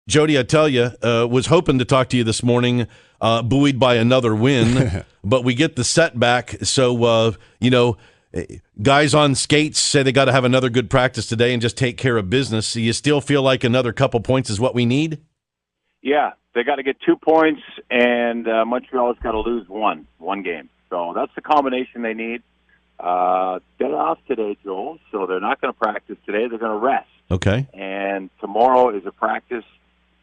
Jody, I tell you, was hoping to talk to you this morning, buoyed by another win, but we get the setback. So, guys on skates say they got to have another good practice today and just take care of business. So you still feel like another couple points is what we need? Yeah, they got to get 2 points, and Montreal's got to lose one game. So that's the combination they need. They're off today, Joel, so they're not going to practice today. They're going to rest. Okay. And tomorrow is a practice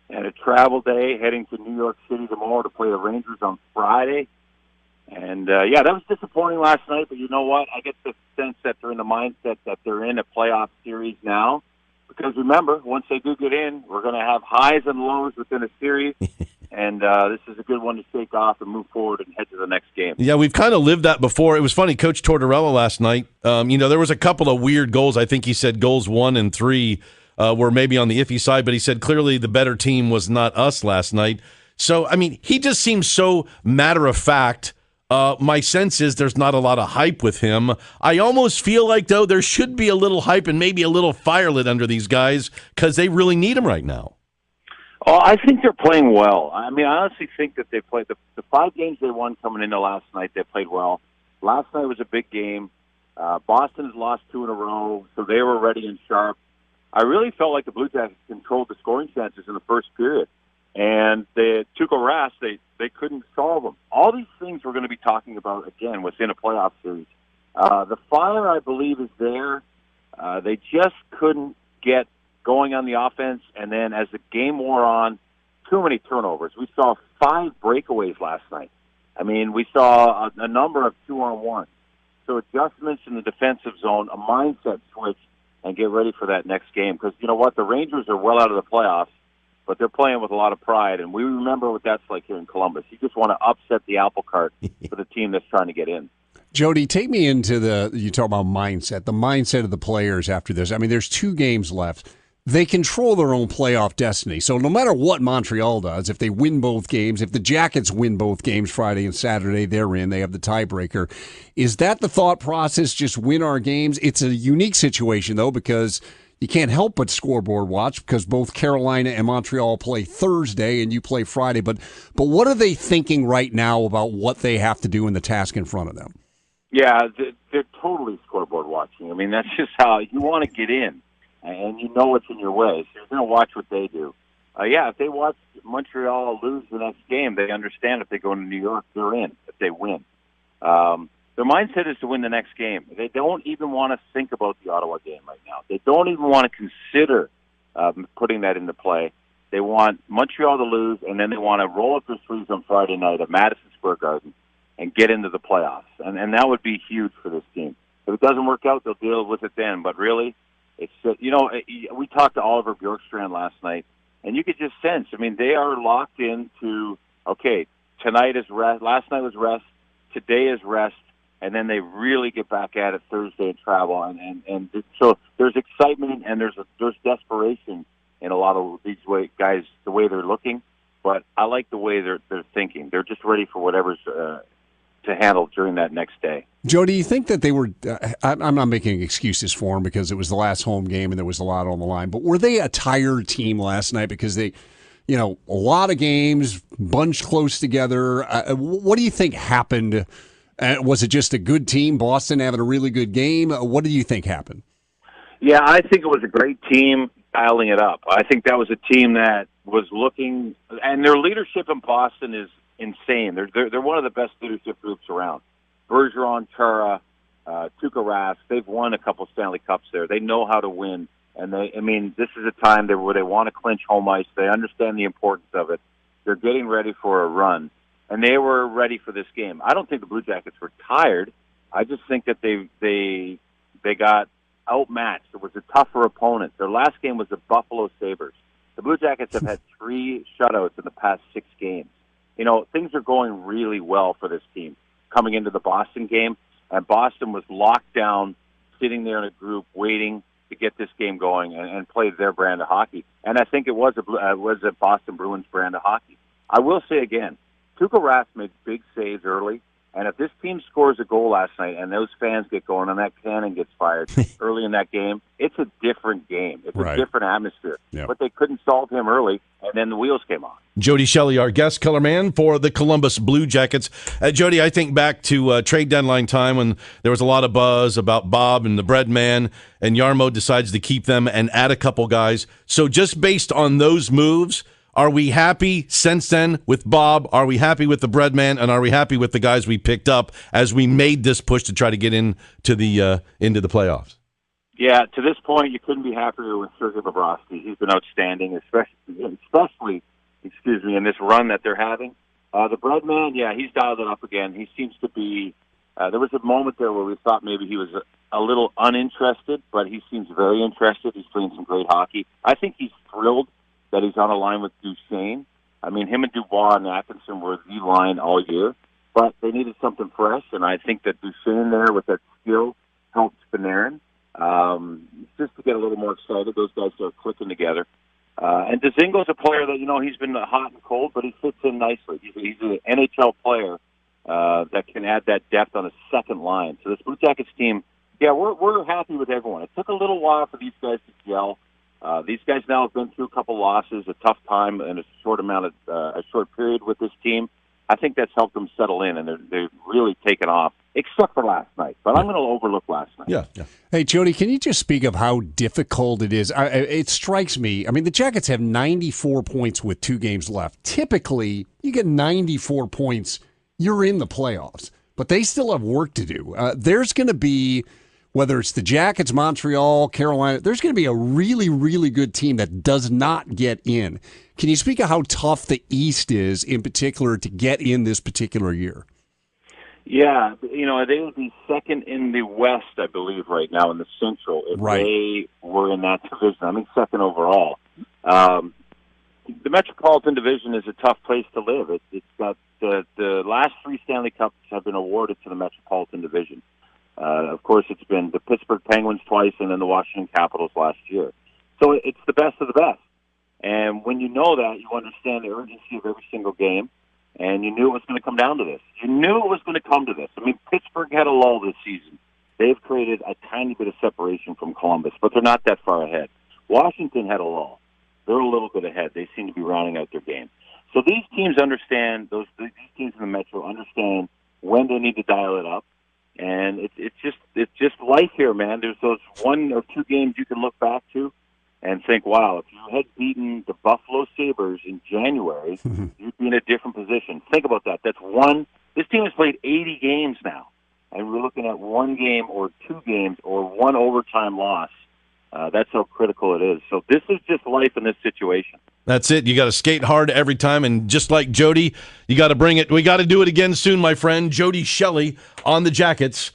and a travel day, heading to New York City tomorrow to play the Rangers on Friday. And, that was disappointing last night, but you know what? I get the sense that they're in the mindset that they're in a playoff series now. Because remember, once they do get in, we're going to have highs and lows within a series. And this is a good one to shake off and move forward and head to the next game. Yeah, we've kind of lived that before. It was funny, Coach Tortorella last night, there was a couple of weird goals. I think he said goals 1 and 3 were maybe on the iffy side, but he said clearly the better team was not us last night. So, he just seems so matter-of-fact. My sense is there's not a lot of hype with him. I almost feel like, though, there should be a little hype and maybe a little fire lit under these guys because they really need him right now. Oh, I think they're playing well. I honestly think that they played the 5 games they won coming into last night. They played well. Last night was a big game. Boston's lost 2 in a row, so they were ready and sharp. I really felt like the Blue Jackets controlled the scoring chances in the first period. And the Tuukka Rask, they couldn't solve them. All these things we're going to be talking about again within a playoff series. The fire, I believe, is there. They just couldn't get going on the offense, and then as the game wore on, too many turnovers. We saw 5 breakaways last night. We saw a number of 2-on-1. So adjustments in the defensive zone, a mindset switch, and get ready for that next game. Because you know what? The Rangers are well out of the playoffs, but they're playing with a lot of pride, and we remember what that's like here in Columbus. You just want to upset the apple cart for the team that's trying to get in. Jody, take me into you talk about mindset, the mindset of the players after this. There's 2 games left. They control their own playoff destiny. So no matter what Montreal does, if they win both games, if the Jackets win both games Friday and Saturday, they're in. They have the tiebreaker. Is that the thought process, just win our games? It's a unique situation, though, because you can't help but scoreboard watch because both Carolina and Montreal play Thursday and you play Friday. But what are they thinking right now about what they have to do in the task in front of them? Yeah, they're totally scoreboard watching. That's just how you want to get in. And you know what's in your way, so you're going to watch what they do. If they watch Montreal lose the next game, they understand if they go into New York, they're in if they win. Their mindset is to win the next game. They don't even want to think about the Ottawa game right now. They don't even want to consider putting that into play. They want Montreal to lose, and then they want to roll up their sleeves on Friday night at Madison Square Garden and get into the playoffs. And that would be huge for this team. If it doesn't work out, they'll deal with it then. But really, it's we talked to Oliver Bjorkstrand last night, and you could just sense. They are locked into tonight is rest. Last night was rest. Today is rest, and then they really get back at it Thursday and travel. And so there's excitement and there's desperation in a lot of these guys the way they're looking. But I like the way they're thinking. They're just ready for whatever's to handle during that next day. Joe, do you think that they were I'm not making excuses for them because it was the last home game and there was a lot on the line, but were they a tired team last night because they, a lot of games bunched close together? What do you think happened? Was it just a good team, Boston having a really good game? What do you think happened? Yeah, I think it was a great team dialing it up. I think that was a team that was looking, and their leadership in Boston is insane. They're one of the best leadership groups around. Bergeron, Chara, Tuukka Rask, they've won a couple Stanley Cups there. They know how to win. And this is a time where they want to clinch home ice. They understand the importance of it. They're getting ready for a run. And they were ready for this game. I don't think the Blue Jackets were tired. I just think that they got outmatched. It was a tougher opponent. Their last game was the Buffalo Sabres. The Blue Jackets have had 3 shutouts in the past 6 games. Things are going really well for this team coming into the Boston game, and Boston was locked down, sitting there in a group, waiting to get this game going and play their brand of hockey. And I think it was a Boston Bruins brand of hockey. I will say again, Tuukka Rask made big saves early, And if this team scores a goal last night and those fans get going and that cannon gets fired early in that game, it's a different game. It's a different atmosphere. Yep. But they couldn't solve him early, and then the wheels came on. Jody Shelley, our guest color man for the Columbus Blue Jackets. Jody, I think back to trade deadline time when there was a lot of buzz about Bob and the bread man, and Yarmo decides to keep them and add a couple guys. So just based on those moves, are we happy since then with Bob? Are we happy with the bread man? And are we happy with the guys we picked up as we made this push to try to get into the playoffs? Yeah, to this point, you couldn't be happier with Sergei Bobrovsky. He's been outstanding, especially in this run that they're having. The bread man, yeah, he's dialed it up again. He seems to be. There was a moment there where we thought maybe he was a little uninterested, but he seems very interested. He's playing some great hockey. I think he's thrilled that he's on a line with Duchesne. I mean, him and Dubois and Atkinson were the line all year, but they needed something fresh, and I think that Duchesne there with that skill helped Panarin. Just to get a little more excited, those guys are clicking together. And Dzingle's a player that, he's been hot and cold, but he fits in nicely. He's an NHL player that can add that depth on a second line. So this Blue Jackets team, yeah, we're happy with everyone. It took a little while for these guys to gel. These guys now have been through a couple losses, a tough time in a short period with this team. I think that's helped them settle in, and they've really taken off, except for last night. But I'm going to overlook last night. Yeah. Hey, Jody, can you just speak of how difficult it is? It strikes me. I mean, the Jackets have 94 points with 2 games left. Typically, you get 94 points, you're in the playoffs. But they still have work to do. There's going to be, whether it's the Jackets, Montreal, Carolina, there's going to be a really, really good team that does not get in. Can you speak of how tough the East is, in particular, to get in this particular year? Yeah, they would be second in the West, I believe, right now in the Central if they were in that division. I mean, second overall. The Metropolitan Division is a tough place to live. It's got the last 3 Stanley Cups have been awarded to the Metropolitan Division. Of course, it's been the Pittsburgh Penguins twice and then the Washington Capitals last year. So it's the best of the best. And when you know that, you understand the urgency of every single game, and you knew it was going to come down to this. You knew it was going to come to this. I mean, Pittsburgh had a lull this season. They've created a tiny bit of separation from Columbus, but they're not that far ahead. Washington had a lull. They're a little bit ahead. They seem to be rounding out their game. So these teams understand, these teams in the Metro understand when they need to dial it up. And it's just life here, man. There's those 1 or 2 games you can look back to and think, wow, if you had beaten the Buffalo Sabres in January, you'd be in a different position. Think about that. That's one. This team has played 80 games now, and we're looking at 1 game or 2 games or 1 overtime loss. That's how critical it is. So this is just life in this situation. That's it. You got to skate hard every time, and just like Jody, you got to bring it. We got to do it again soon, my friend. Jody Shelley on the Jackets.